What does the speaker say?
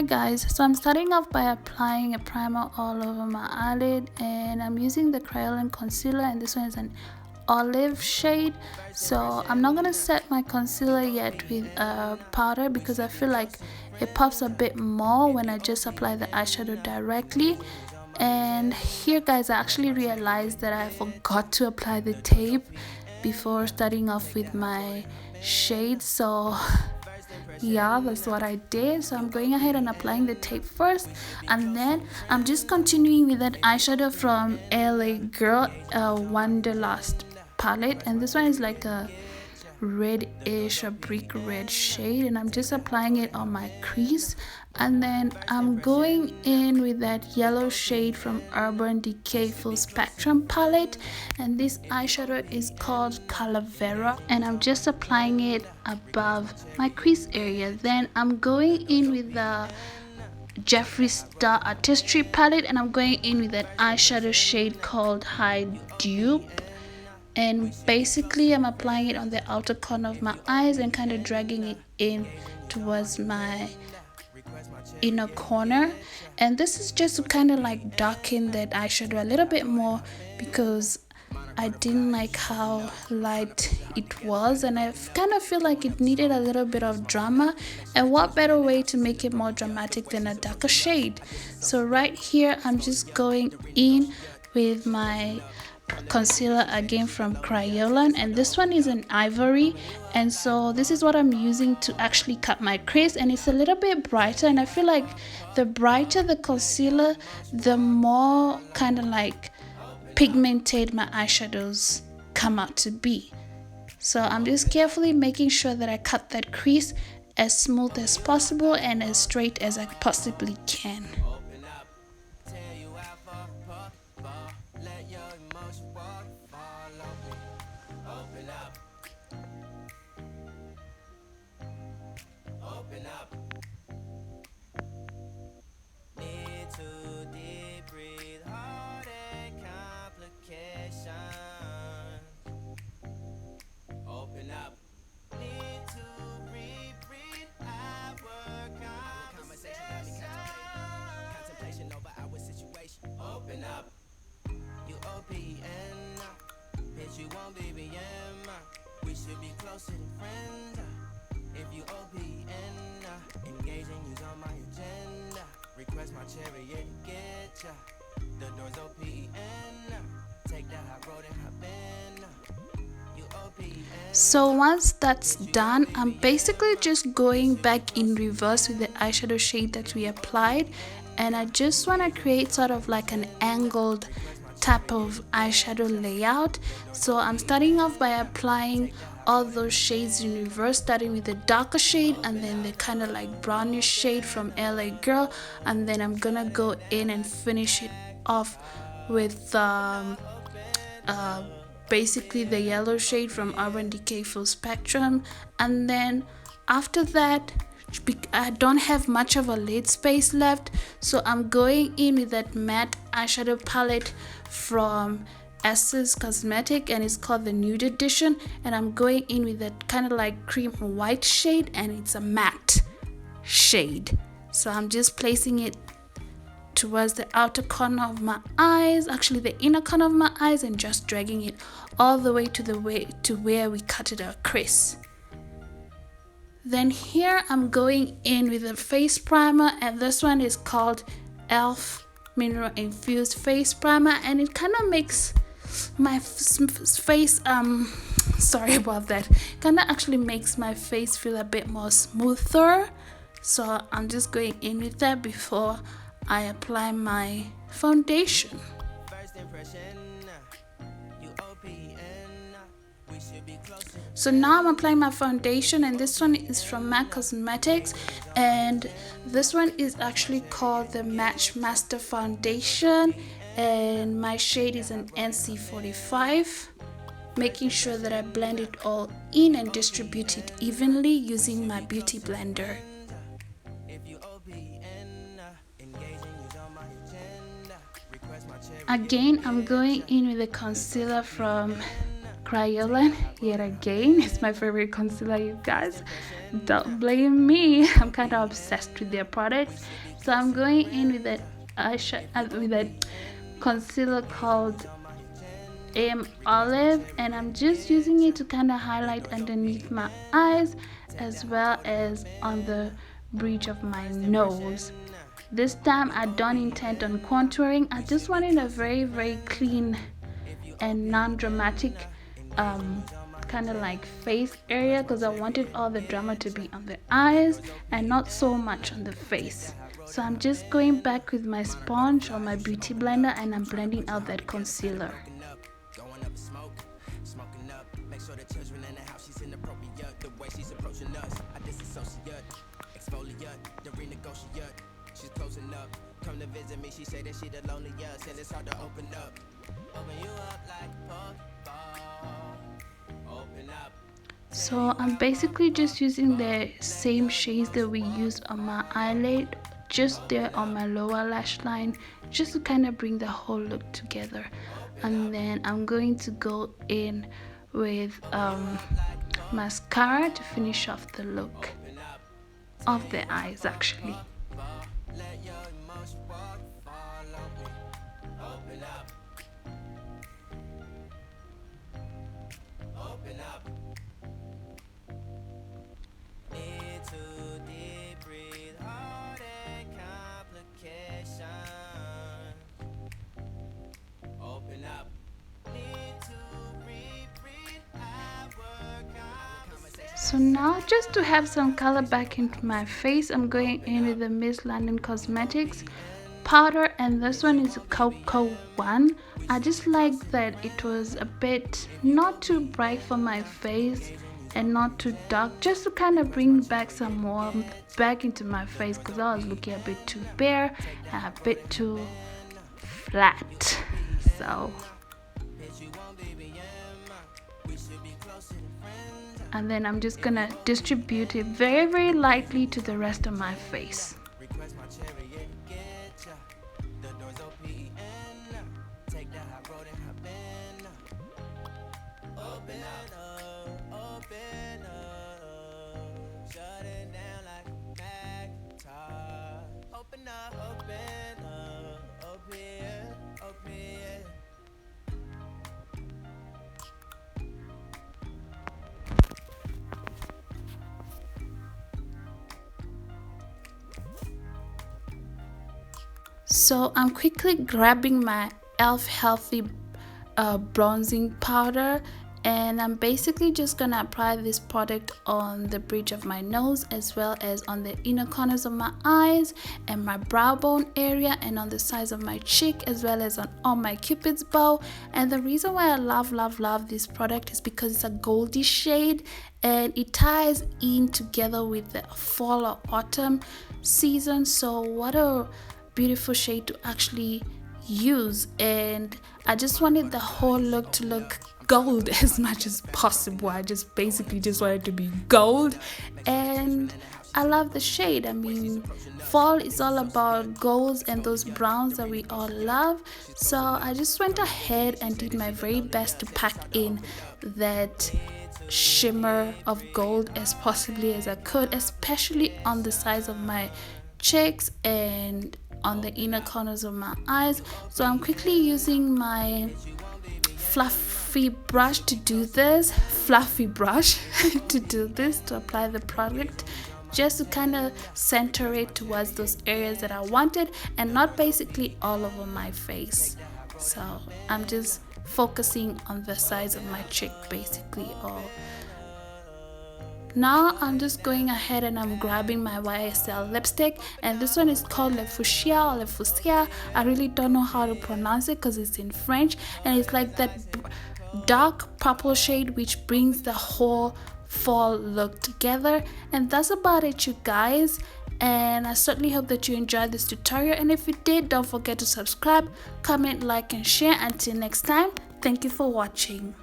guys, so I'm starting off by applying a primer all over my eyelid, and I'm using the Kryolan concealer, and this one is an olive shade. So I'm not gonna set my concealer yet with a powder because I feel like it pops a bit more when I just apply the eyeshadow directly. And here guys, I actually realized that I forgot to apply the tape before starting off with my shade, so yeah, that's what I did. So I'm going ahead and applying the tape first, and then I'm just continuing with that eyeshadow from L.A Girl Wander+lust palette, and this one is like a reddish or brick red shade, and I'm just applying it on my crease. And then I'm going in with that yellow shade from Decay Full Spectrum palette, and this eyeshadow is called Calavera, and I'm just applying it above my crease area. Then I'm going in with the Jeffree Star Artistry palette, and I'm going in with that eyeshadow shade called High Dupe, and basically I'm applying it on the outer corner of my eyes and kind of dragging it in towards my inner corner. And this is just to kind of like darken that eyeshadow a little bit more because I didn't like how light it was, and I kind of feel like it needed a little bit of drama, and what better way to make it more dramatic than a darker shade. So right here I'm just going in with my concealer again from Kryolan, and this one is an ivory, and so this is what I'm using to actually cut my crease, and it's a little bit brighter, and I feel like the brighter the concealer, the more kind of like pigmented my eyeshadows come out to be. So I'm just carefully making sure that I cut that crease as smooth as possible and as straight as I possibly can. You won't be BM. We should be closer than friends. If you OPN, engaging you's on my agenda. Request my chariot to get ya. The door's OPN. Take that hot road and hop in. You OPN. So once that's done, I'm basically just going back in reverse with the eyeshadow shade that we applied, and I just want to create sort of like an angled type of eyeshadow layout. So I'm starting off by applying all those shades in reverse, starting with the darker shade and then the kind of like brownish shade from L.A Girl, and then I'm gonna go in and finish it off with basically the yellow shade from Urban Decay Full Spectrum. And then after that, I don't have much of a lid space left, so I'm going in with that matte eyeshadow palette from Essence Cosmetic, and it's called the Nude edition, and I'm going in with that kind of like cream white shade, and it's a matte shade. So I'm just placing it towards the outer corner of my eyes, actually the inner corner of my eyes, and just dragging it all the way to where we cutted our crease. Then here I'm going in with a face primer, and this one is called e.l.f. Mineral Infused Face Primer, and it kind of makes my face sorry about that, kind of actually makes my face feel a bit more smoother. So I'm just going in with that before I apply my foundation. First impression. You OPN. We should be closer. So now I'm applying my foundation, and this one is from MAC Cosmetics, and this one is actually called the Match Master Foundation, and my shade is an NC45. Making sure that I blend it all in and distribute it evenly using my beauty blender. Again, I'm going in with the concealer from Kryolan yet again. It's my favorite concealer, you guys. Don't blame me. I'm kind of obsessed with their products. So I'm going in with that eyeshadow with that concealer called Olive, and I'm just using it to kind of highlight underneath my eyes as well as on the bridge of my nose. This time I don't intend on contouring. I just wanted a very clean and non-dramatic kind of like face area, because I wanted all the drama to be on the eyes and not so much on the face. So I'm just going back with my sponge or my beauty blender and I'm blending out that concealer. Come to visit me, she say that she the loneliest and it's hard to open up. Open you up like a Pokeball. Open up. So I'm basically just using the same shades that we used on my eyelid, just there on my lower lash line, just to kind of bring the whole look together. And then I'm going to go in with mascara to finish off the look of the eyes actually. So now, just to have some color back into my face, I'm going in with the MSLondon Cosmetics powder, and this one is a Cocoa one. I just like that it was a bit not too bright for my face and not too dark, just to kind of bring back some warmth back into my face, because I was looking a bit too bare and a bit too flat. So and then I'm just gonna distribute it very lightly to the rest of my face. So I'm quickly grabbing my e.l.f. Healthy bronzing powder, and I'm basically just gonna apply this product on the bridge of my nose as well as on the inner corners of my eyes and my brow bone area and on the sides of my cheek as well as on my cupid's bow. And the reason why I love this product is because it's a goldy shade and it ties in together with the fall or autumn season. So what a beautiful shade to actually use, and I just wanted the whole look to look gold as much as possible. I just basically just wanted to be gold, and I love the shade. I mean, fall is all about golds and those browns that we all love, so I just went ahead and did my very best to pack in that shimmer of gold as possibly as I could, especially on the sides of my cheeks and on the inner corners of my eyes. So I'm quickly using my fluffy brush to do this, to apply the product, just to kind of center it towards those areas that I wanted and not basically all over my face. So I'm just focusing on the sides of my cheek basically. Now I'm just going ahead and I'm grabbing my YSL lipstick, and this one is called Le Fuchsia or Le Fuchsia. I really don't know how to pronounce it because it's in French, and it's like that dark purple shade which brings the whole fall look together. And that's about it, you guys, and I certainly hope that you enjoyed this tutorial, and if you did, don't forget to subscribe, comment, like and share. Until next time, thank you for watching.